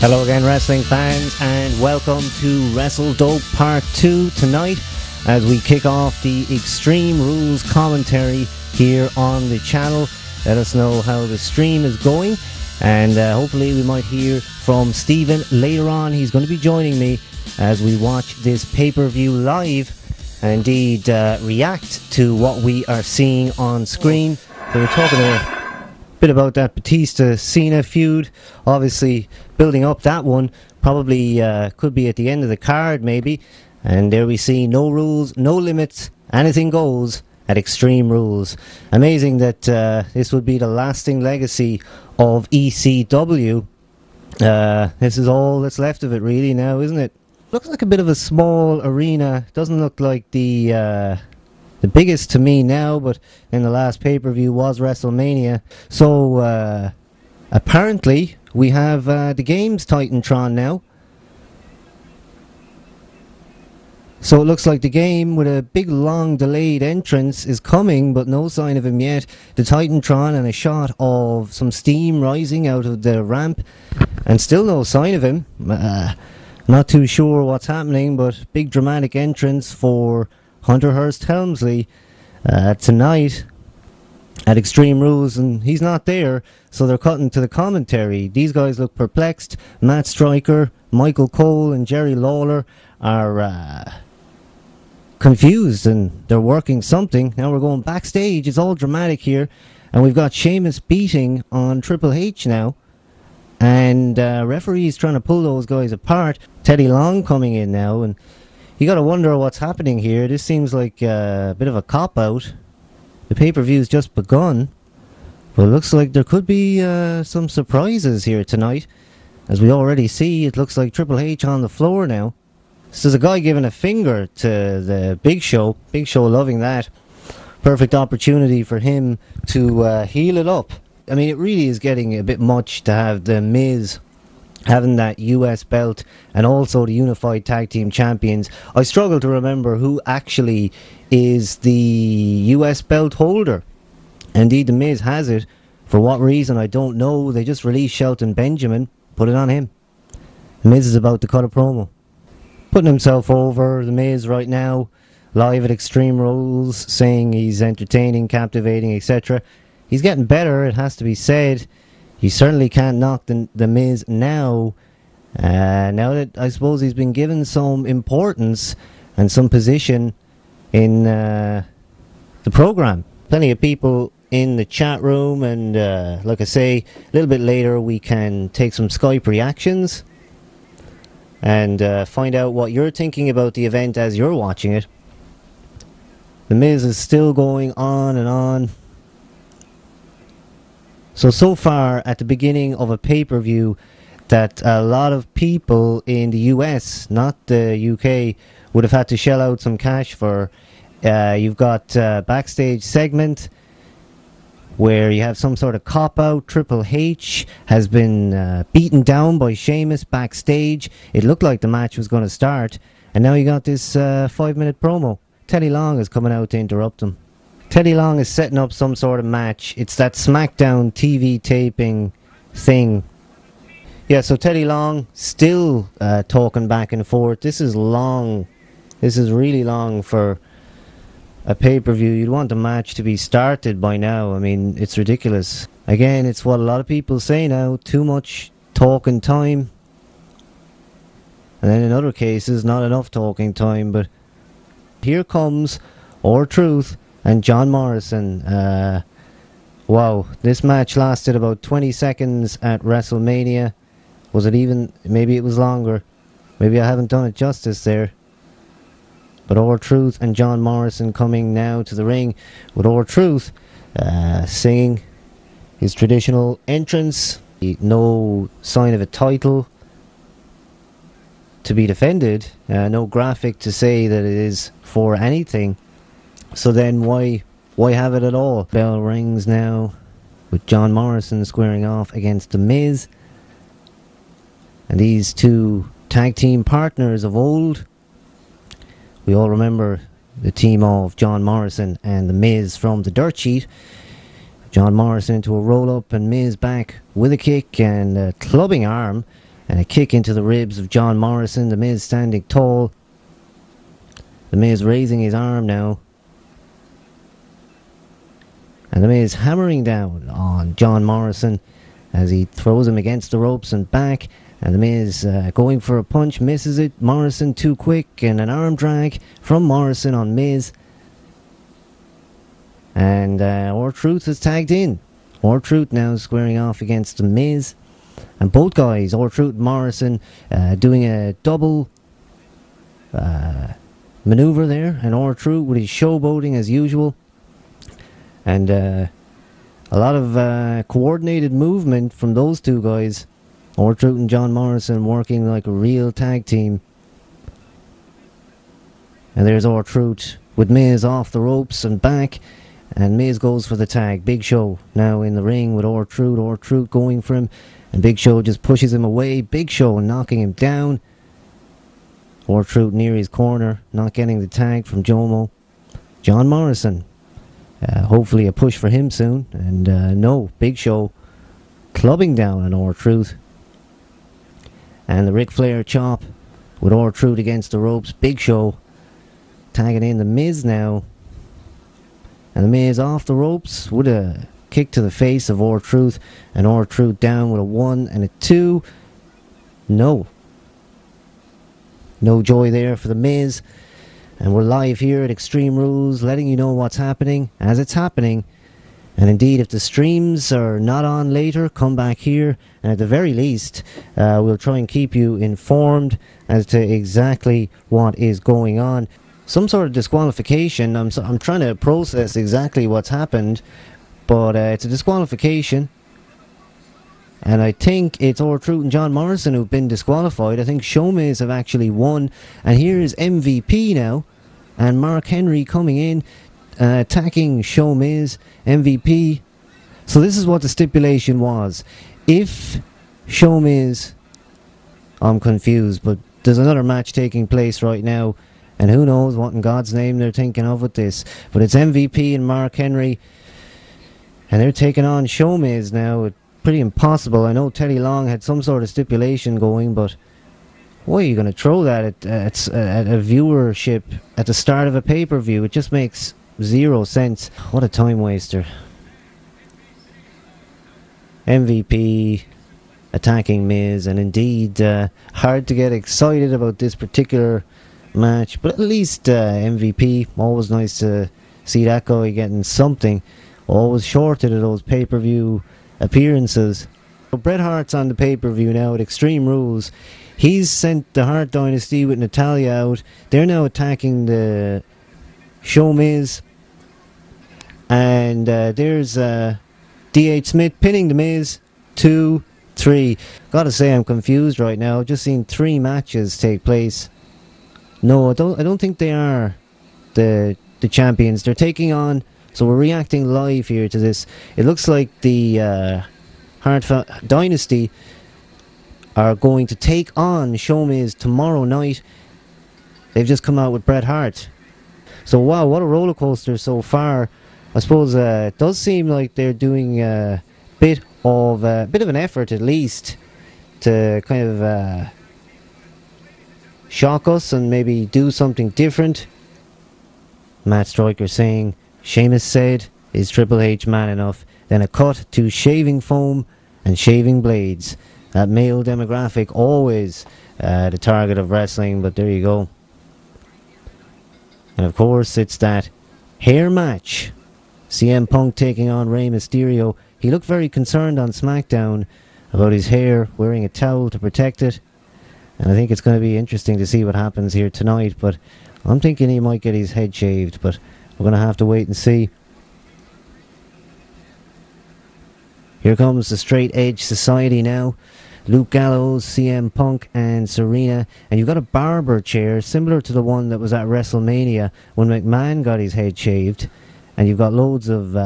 Hello again, wrestling fans, and welcome to Wrestle Dope Part 2 tonight as we kick off the Extreme Rules commentary here on the channel. Let us know how the stream is going, and hopefully we might hear from Stephen later on. He's going to be joining me as we watch this pay-per-view live and indeed react to what we are seeing on screen. So we're talking a bit about that Batista-Cena feud, obviously building up that one, probably could be at the end of the card maybe, and there we see no rules, no limits, anything goes at Extreme Rules. Amazing that this would be the lasting legacy of ECW. This is all that's left of it really now, isn't it? Looks like a bit of a small arena, doesn't look like the biggest to me now, but in the last pay-per-view was WrestleMania. So apparently we have the games Titantron now. So it looks like the game with a big long delayed entrance is coming, but no sign of him yet. The Titantron and a shot of some steam rising out of the ramp, and still no sign of him. Not too sure what's happening, but big dramatic entrance for Hunter Hearst Helmsley tonight at Extreme Rules, and he's not there, so they're cutting to the commentary. These guys look perplexed. Matt Stryker, Michael Cole and Jerry Lawler are confused, and they're working something. Now we're going backstage. It's all dramatic here, and we've got Shomiz beating on Triple H now, and referees trying to pull those guys apart. Teddy Long coming in now, and you gotta wonder what's happening here. This seems like a bit of a cop-out. The pay-per-view's just begun, but it looks like there could be some surprises here tonight. As we already see, it looks like Triple H on the floor now. This is a guy giving a finger to the Big Show. Big Show loving that. Perfect opportunity for him to heal it up. I mean, it really is getting a bit much to have the Miz having that US belt and also the Unified Tag Team Champions. I struggle to remember who actually is the US belt holder. Indeed, the Miz has it. For what reason, I don't know. They just released Shelton Benjamin. Put it on him. The Miz is about to cut a promo, putting himself over. The Miz right now, live at Extreme Rules, saying he's entertaining, captivating, etc. He's getting better, it has to be said. You certainly can't knock the Miz now. Now that I suppose he's been given some importance and some position in the program. Plenty of people in the chat room, and like I say, a little bit later we can take some Skype reactions and find out what you're thinking about the event as you're watching it. The Miz is still going on and on. So far at the beginning of a pay-per-view that a lot of people in the US, not the UK, would have had to shell out some cash for. You've got a backstage segment where you have some sort of cop-out. Triple H has been beaten down by Sheamus backstage. It looked like the match was going to start, and now you got this 5-minute promo. Teddy Long is coming out to interrupt him. Teddy Long is setting up some sort of match. It's that SmackDown TV taping thing. Yeah, so Teddy Long still talking back and forth. This is long. This is really long for a pay-per-view. You'd want the match to be started by now. I mean, it's ridiculous. Again, it's what a lot of people say now. Too much talking time. And then in other cases, not enough talking time. But here comes R-Truth and John Morrison. Wow, this match lasted about 20 seconds at WrestleMania. Was it even? Maybe it was longer. Maybe I haven't done it justice there. But R-Truth and John Morrison coming now to the ring, with R-Truth singing his traditional entrance. No sign of a title to be defended. No graphic to say that it is for anything. So then why have it at all? Bell rings now with John Morrison squaring off against The Miz. And these two tag team partners of old. We all remember the team of John Morrison and The Miz from the Dirt Sheet. John Morrison into a roll-up and Miz back with a kick and a clubbing arm. And a kick into the ribs of John Morrison. The Miz standing tall. The Miz raising his arm now. And the Miz hammering down on John Morrison as he throws him against the ropes and back. And the Miz going for a punch, misses it. Morrison too quick, and an arm drag from Morrison on Miz. And R-Truth is tagged in. R-Truth now squaring off against the Miz. And both guys, R-Truth and Morrison, doing a double maneuver there. And R-Truth with his showboating as usual. And a lot of coordinated movement from those two guys. R-Truth and John Morrison working like a real tag team. And there's R-Truth with Miz off the ropes and back. And Miz goes for the tag. Big Show now in the ring with R-Truth. R-Truth going for him. And Big Show just pushes him away. Big Show knocking him down. R-Truth near his corner. Not getting the tag from Jomo. John Morrison. Hopefully a push for him soon. And no, Big Show clubbing down on R-Truth. And the Ric Flair chop with R-Truth against the ropes. Big Show tagging in the Miz now. And the Miz off the ropes with a kick to the face of R-Truth. And R-Truth down with a 1 and a 2. No joy there for the Miz. And we're live here at Extreme Rules, letting you know what's happening as it's happening. And indeed, if the streams are not on later, come back here. And at the very least, we'll try and keep you informed as to exactly what is going on. Some sort of disqualification. I'm trying to process exactly what's happened. But it's a disqualification. And I think it's R-Truth and John Morrison who've been disqualified. I think Shomiz have actually won. And here is MVP now. And Mark Henry coming in, attacking Shomiz, MVP. So this is what the stipulation was. If Shomiz... I'm confused, but there's another match taking place right now. And who knows what in God's name they're thinking of with this. But it's MVP and Mark Henry. And they're taking on Shomiz now. Pretty impossible. I know Teddy Long had some sort of stipulation going, but why are you going to throw that at a viewership at the start of a pay-per-view? It just makes zero sense. What a time waster. MVP attacking Miz, and indeed hard to get excited about this particular match, but at least MVP. Always nice to see that guy getting something. Always shorted of those pay-per-view appearances. So Bret Hart's on the pay-per-view now at Extreme Rules. He's sent the Hart Dynasty with Natalya out. They're now attacking the Shomiz. And there's D.H. Smith pinning the Miz. 2, 3. Gotta say I'm confused right now. I've just seen 3 matches take place. No, I don't think they are the champions. They're taking on... So we're reacting live here to this. It looks like the Hart Dynasty are going to take on Shomiz tomorrow night. They've just come out with Bret Hart. So wow, what a roller coaster so far. I suppose it does seem like they're doing a bit of an effort at least to kind of shock us and maybe do something different. Matt Stryker saying, Sheamus said, is Triple H man enough? Then a cut to shaving foam and shaving blades. That male demographic always the target of wrestling, but there you go. And of course it's that hair match. CM Punk taking on Rey Mysterio. He looked very concerned on SmackDown about his hair, wearing a towel to protect it. And I think it's going to be interesting to see what happens here tonight, but I'm thinking he might get his head shaved, but we're going to have to wait and see. Here comes the Straight Edge Society now. Luke Gallows, CM Punk and Serena. And you've got a barber chair similar to the one that was at WrestleMania when McMahon got his head shaved. And you've got loads of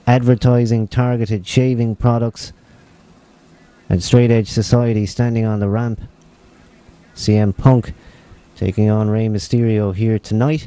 advertising targeted shaving products. And Straight Edge Society standing on the ramp. CM Punk taking on Rey Mysterio here tonight.